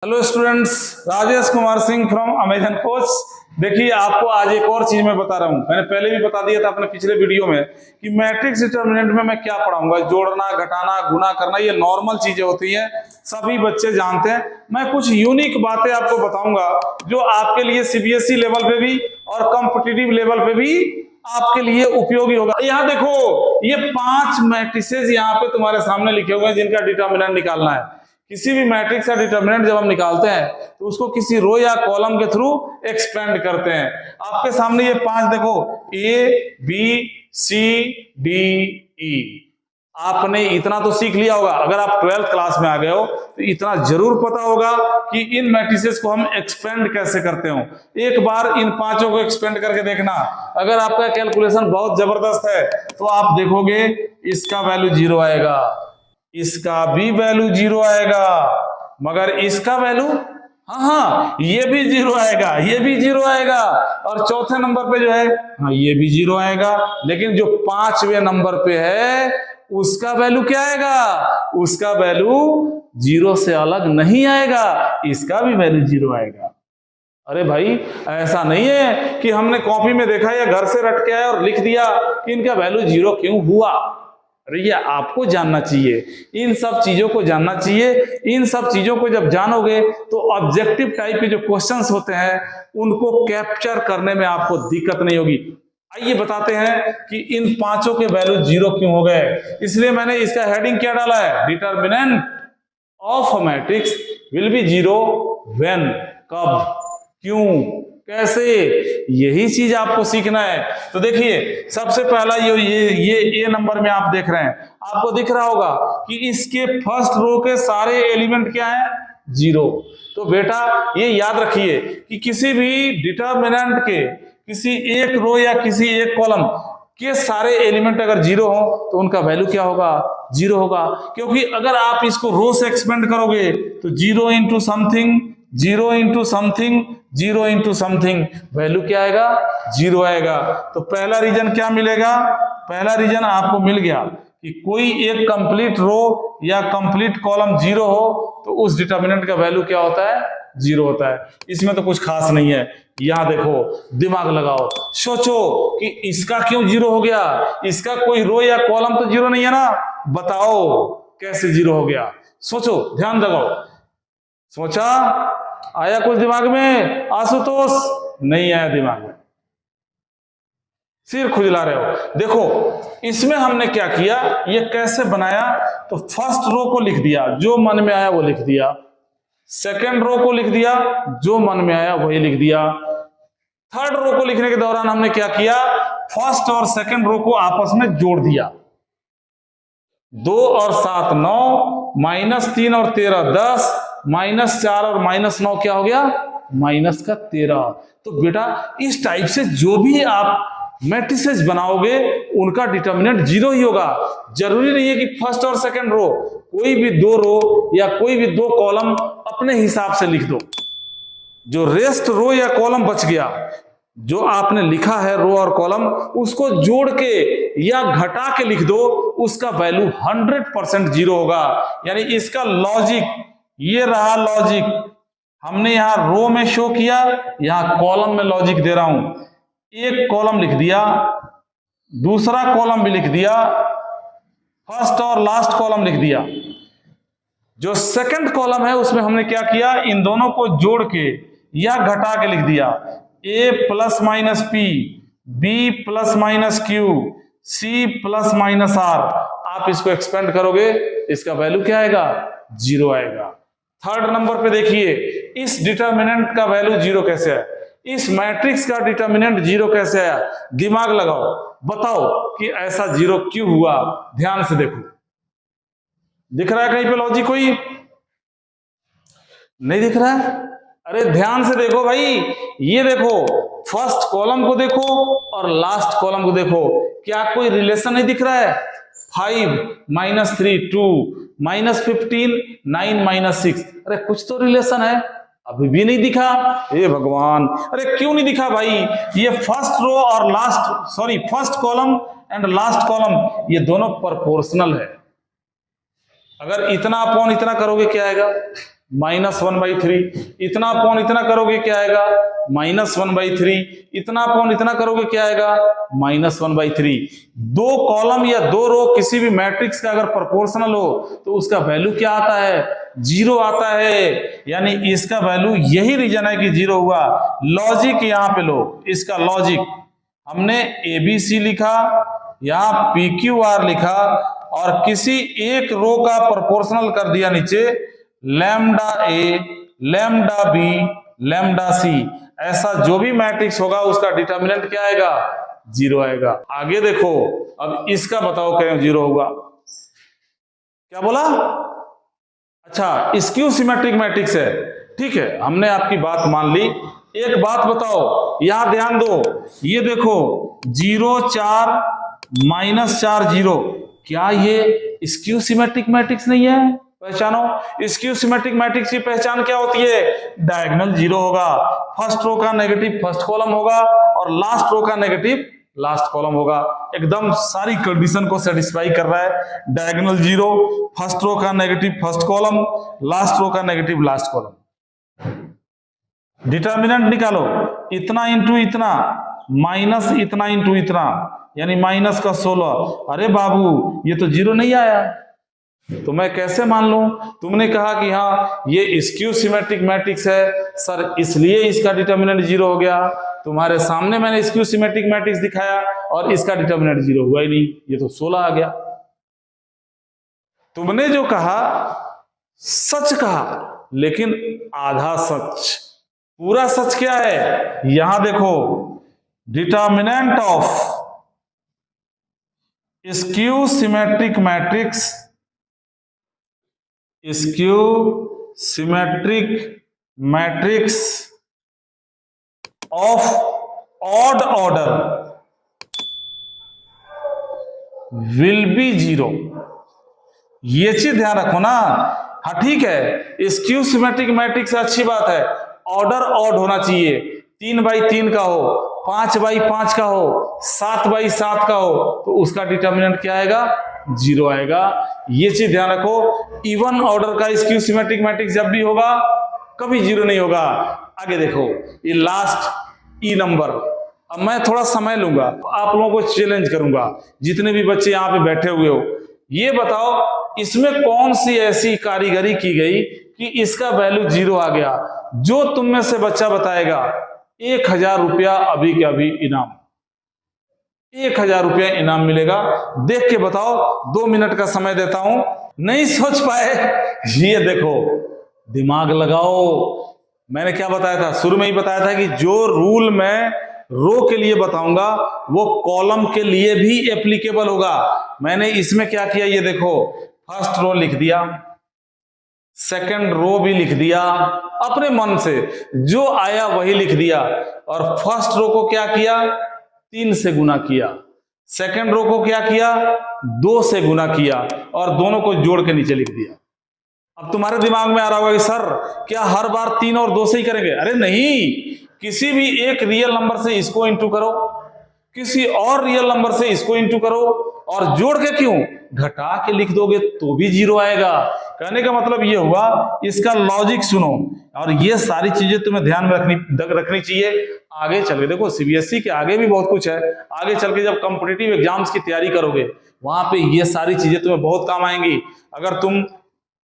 Hello students, Rajesh Kumar Singh from Amazon coach. देखिए, आपको आज एक और चीज मैं बता रहा हूं। मैंने पहले भी बता दिया था अपने पिछले वीडियो में कि मैट्रिक्स डिटरमिनेंट में मैं क्या पढ़ाऊंगा। जोड़ना, घटाना, गुणा करना, ये नॉर्मल चीजें होती हैं, सभी बच्चे जानते हैं। मैं कुछ यूनिक बातें आपको बताऊंगा जो आपके लिए सीबीएसई लेवल पे भी और कॉम्पिटिटिव लेवल पे भी आपके लिए उपयोगी होगा। यहाँ देखो, ये 5 मैट्रिसेस यहाँ पे तुम्हारे सामने लिखे हुए हैं जिनका डिटरमिनेंट निकालना है। किसी भी मैट्रिक्स का डिटरमिनेंट जब हम निकालते हैं तो उसको किसी रो या कॉलम के थ्रू एक्सपेंड करते हैं। आपके सामने ये 5 देखो, A B C D E. आपने इतना तो सीख लिया होगा। अगर आप 12th क्लास में आ गए हो तो इतना जरूर पता होगा कि इन मैट्रिसेस को हम एक्सपेंड कैसे करते हो। एक बार इन 5 को एक्सपेंड करके देखना। अगर आपका कैलकुलेशन बहुत जबरदस्त है तो आप देखोगे इसका वैल्यू 0 आएगा, इसका भी वैल्यू 0 आएगा, मगर इसका वैल्यू हाँ ये भी 0 आएगा, ये भी 0 आएगा, और चौथे नंबर पे जो है हाँ ये भी 0 आएगा। लेकिन जो 5वें नंबर पे है उसका वैल्यू क्या आएगा? उसका वैल्यू 0 से अलग नहीं आएगा, इसका भी वैल्यू 0 आएगा। अरे भाई, ऐसा नहीं है कि हमने कॉपी में देखा या घर से रट के आया और लिख दिया कि इनका वैल्यू 0 क्यों हुआ। अरे ये आपको जानना चाहिए, इन सब चीजों को जानना चाहिए। इन सब चीजों को जब जानोगे तो ऑब्जेक्टिव टाइप के जो क्वेश्चंस होते हैं उनको कैप्चर करने में आपको दिक्कत नहीं होगी। आइए बताते हैं कि इन 5 के वैल्यू 0 क्यों हो गए। इसलिए मैंने इसका हेडिंग क्या डाला है? Determinant of a matrix will be 0 when. कब, क्यों, कैसे, यही चीज आपको सीखना है। तो देखिए, सबसे पहला ये ए नंबर में आप देख रहे हैं, आपको दिख रहा होगा कि इसके फर्स्ट रो के सारे एलिमेंट क्या है? 0। तो बेटा ये याद रखिए कि किसी भी डिटरमिनेंट के किसी एक रो या किसी एक कॉलम के सारे एलिमेंट अगर 0 हो तो उनका वैल्यू क्या होगा? 0 होगा। क्योंकि अगर आप इसको रो से एक्सपेंड करोगे तो 0 into something, 0 into something, 0 into something, value क्या आएगा? 0 आएगा। तो पहला रीजन क्या मिलेगा? पहला रीजन आपको मिल गया कि कोई एक कंप्लीट रो या कंप्लीट कॉलम 0 हो तो उस डिटरमिनेंट का वैल्यू क्या होता है? 0 होता है। इसमें तो कुछ खास नहीं है। यहां देखो, दिमाग लगाओ, सोचो कि इसका क्यों 0 हो गया? इसका कोई रो या कॉलम तो 0 नहीं है ना। बताओ कैसे 0 हो गया? सोचो, ध्यान लगाओ। सोचा? आया कुछ दिमाग में आशुतोष? नहीं आया दिमाग में, सिर खुजला रहे हो। देखो इसमें हमने क्या किया, ये कैसे बनाया? तो फर्स्ट रो को लिख दिया, जो मन में आया वो लिख दिया। सेकेंड रो को लिख दिया, जो मन में आया वही लिख दिया। थर्ड रो को लिखने के दौरान हमने क्या किया? फर्स्ट और सेकेंड रो को आपस में जोड़ दिया। 2 और 7 9, -3 और 13 10, -4 और -9 क्या हो गया? माइनस का 13। तो बेटा इस टाइप से जो भी आप मैट्रिसेस बनाओगे उनका डिटरमिनेंट 0 ही होगा। जरूरी नहीं है कि फर्स्ट और सेकंड रो, कोई भी 2 रो या कोई भी 2 कॉलम अपने हिसाब से लिख दो। जो रेस्ट रो या कॉलम बच गया, जो आपने लिखा है रो और कॉलम, उसको जोड़ के या घटा के लिख दो, उसका वैल्यू 100% 0 होगा। यानी इसका लॉजिक ये रहा। लॉजिक हमने यहां रो में शो किया, यहां कॉलम में लॉजिक दे रहा हूं। एक कॉलम लिख दिया, दूसरा कॉलम भी लिख दिया, फर्स्ट और लास्ट कॉलम लिख दिया। जो सेकंड कॉलम है उसमें हमने क्या किया? इन दोनों को जोड़ के या घटा के लिख दिया। a plus minus P, B plus minus Q, C plus minus R. आप इसको एक्सपेंड करोगे, इसका वैल्यू क्या आएगा? 0 आएगा। थर्ड नंबर पे देखिए, इस डिटरमिनेंट का वैल्यू 0 कैसे है? इस मैट्रिक्स का डिटरमिनेंट 0 कैसे आया? दिमाग लगाओ, बताओ कि ऐसा 0 क्यों हुआ। ध्यान से देखो, दिख रहा है कहीं पे लॉजिक? कोई नहीं दिख रहा है? अरे ध्यान से देखो भाई, ये देखो, फर्स्ट कॉलम को देखो और लास्ट कॉलम को देखो, क्या कोई रिलेशन नहीं दिख रहा है? 5 -3 2, -15 9 -6। अरे कुछ तो रिलेशन है, अभी भी नहीं दिखा। हे भगवान, अरे क्यों नहीं दिखा भाई? ये फर्स्ट रो और first column and last column, ये दोनों प्रोपोर्शनल है। अगर इतना अपॉन इतना करोगे क्या आएगा? -1/3, इतना अपॉन इतना करोगे क्या आएगा, -1/3, इतना अपॉन इतना करोगे क्या आएगा, -1/3। दो कॉलम या दो रो किसी भी मैट्रिक्स का अगर प्रोपोर्शनल हो तो उसका वैल्यू क्या आता है, 0 आता है। यानी इसका वैल्यू, यही रीजन है कि 0 हुआ। लॉजिक यहां पे लो, इसका लॉजिक हमने ABC लिखा, यहां PQR लिखा और किसी एक रो का प्रोपोर्शनल कर दिया नीचे lambda A, lambda B, lambda C। ऐसा जो भी मैट्रिक्स होगा उसका डिटर्मिनेंट क्या आएगा, 0 आएगा। आगे देखो, अब इसका बताओ क्या 0 होगा, क्या बोला, अच्छा स्क्यू सिमेट्रिक मैट्रिक्स है, ठीक है, हमने आपकी बात मान ली। एक बात बताओ, यहां ध्यान दो, ये देखो 0 4 -4 0, क्या ये स्क्यू सिमेट्रिक मैट्रिक्स नहीं है? पहचानो, स्क्यू सिमेट्रिक मैट्रिक्स की पहचान क्या होती है, डायगोनल 0 होगा, फर्स्ट रो का नेगेटिव फर्स्ट कॉलम होगा और लास्ट रो का नेगेटिव लास्ट कॉलम होगा। एकदम सारी कंडीशन को सेटिस्फाई कर रहा है। डायगोनल 0, फर्स्ट रो का negative first column, last row का नेगेटिव लास्ट कॉलम। डिटर्मिनेंट निकालो, इतना इंटू इतना माइनस इतना इंटू इतना, यानी माइनस का 16। अरे बाबू ये तो 0 नहीं आया, तो मैं कैसे मान लूं? तुमने कहा कि हाँ ये स्क्यू सिमेट्रिक मैट्रिक्स है सर, इसलिए इसका डिटर्मिनेंट 0 हो गया। तुम्हारे सामने मैंने स्क्यू सिमेट्रिक मैट्रिक्स दिखाया और इसका डिटर्मिनेंट 0 हुआ ही नहीं, ये तो 16 आ गया। तुमने जो कहा सच कहा, लेकिन आधा सच। पूरा सच क्या है, यहां देखो, determinant of skew symmetric matrix, skew symmetric matrix of odd order will be 0। ये चीज ध्यान रखो ना। हाँ ठीक है, स्क्यू सिमेट्रिक मैट्रिक्स अच्छी बात है, ऑर्डर ऑड होना चाहिए, 3/3 का हो, 5/5 का हो, 7/7 का हो, तो उसका डिटर्मिनेंट क्या आएगा, 0 आएगा। ये चीज ध्यान रखो। इवन ऑर्डर का स्क्यू सिमेट्रिक मैट्रिक्स जब भी होगा कभी 0 नहीं होगा। आगे देखो, ये लास्ट ई नंबर। अब मैं थोड़ा समय लूंगा, आप लोगों को चैलेंज करूंगा, जितने भी बच्चे यहाँ पे बैठे हुए हो, ये बताओ इसमें कौन सी ऐसी कारीगरी की गई कि इसका वैल्यू 0 आ गया। जो तुम में से बच्चा बताएगा 1000 रुपया अभी के अभी इनाम, 1000 रुपया इनाम मिलेगा। देख के बताओ, 2 मिनट का समय देता हूं। नहीं सोच पाए, ये देखो, दिमाग लगाओ। मैंने क्या बताया था, शुरू में ही बताया था कि जो रूल मैं रो के लिए बताऊंगा वो कॉलम के लिए भी एप्लीकेबल होगा। मैंने इसमें क्या किया, ये देखो, फर्स्ट रो लिख दिया, सेकंड रो भी लिख दिया, अपने मन से जो आया वही लिख दिया। और फर्स्ट रो को क्या किया, 3 से गुना किया, सेकंड रो को क्या किया, 2 से गुना किया, और दोनों को जोड़ के नीचे लिख दिया। अब तुम्हारे दिमाग में आ रहा होगा कि सर क्या हर बार 3 और 2 से ही करेंगे? अरे नहीं, किसी भी एक रियल नंबर से इसको इंटू करो, किसी और रियल नंबर से इसको इंटू करो, और जोड़ के क्यों, घटा के लिख दोगे तो भी 0 आएगा। कहने का मतलब ये हुआ, इसका लॉजिक सुनो, और ये सारी चीजें तुम्हें ध्यान में रखनी चाहिए। आगे चल के देखो, सीबीएसई के आगे भी बहुत कुछ है। आगे चल के जब कॉम्पिटिटिव एग्जाम्स की तैयारी करोगे, वहां पे ये सारी चीजें तुम्हें बहुत काम आएंगी। अगर तुम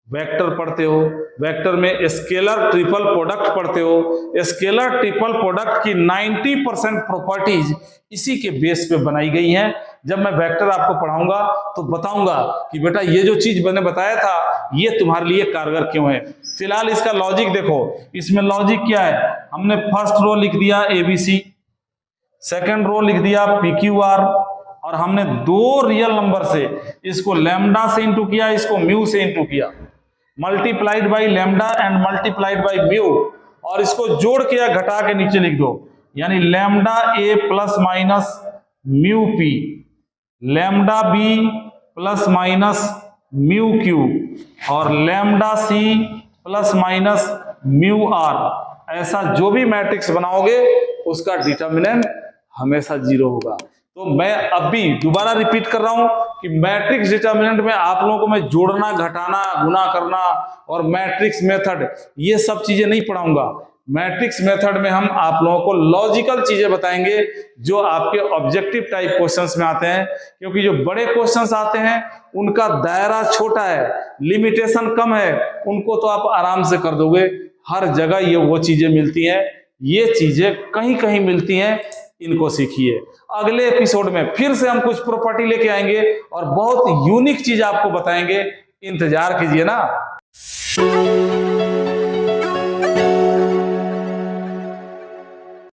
वेक्टर पढ़ते हो, वेक्टर में स्केलर ट्रिपल प्रोडक्ट पढ़ते हो, स्केलर ट्रिपल प्रोडक्ट की 90% प्रॉपर्टीज इसी के बेस पे बनाई गई हैं। जब मैं वेक्टर आपको पढ़ाऊंगा तो बताऊंगा कि बेटा ये जो चीज मैंने बताया था ये तुम्हारे लिए कारगर क्यों है। फिलहाल इसका लॉजिक देखो, इसमें लॉजिक क्या है, हमने फर्स्ट रो लिख दिया ABC, सेकंड रो लिख दिया PQR, और हमने 2 रियल नंबर से इसको लैम्डा से इंटू किया, इसको म्यू से इंटू किया, multiplied by lambda and multiplied by mu, और इसको जोड़ के या घटा के नीचे लिख दो, यानी lambda A plus minus mu P, lambda B plus minus mu Q, और lambda C plus minus mu R। ऐसा जो भी मैट्रिक्स बनाओगे उसका डिटर्मिनेंट हमेशा 0 होगा। तो मैं अब भी दोबारा रिपीट कर रहा हूं कि मैट्रिक्स डिटर्मिनेंट में आप लोगों को मैं जोड़ना, घटाना, गुना करना और मैट्रिक्स मेथड ये सब चीजें नहीं पढ़ाऊंगा। मैट्रिक्स मेथड में हम आप लोगों को लॉजिकल चीजें बताएंगे जो आपके ऑब्जेक्टिव टाइप क्वेश्चंस में आते हैं, क्योंकि जो बड़े क्वेश्चंस आते हैं उनका दायरा छोटा है, लिमिटेशन कम है, उनको तो आप आराम से कर दोगे। हर जगह ये वो चीजें मिलती हैं, ये चीजें कहीं कहीं मिलती हैं, इनको सीखिए। अगले एपिसोड में फिर से हम कुछ प्रॉपर्टी लेके आएंगे और बहुत यूनिक चीज आपको बताएंगे, इंतजार कीजिए ना।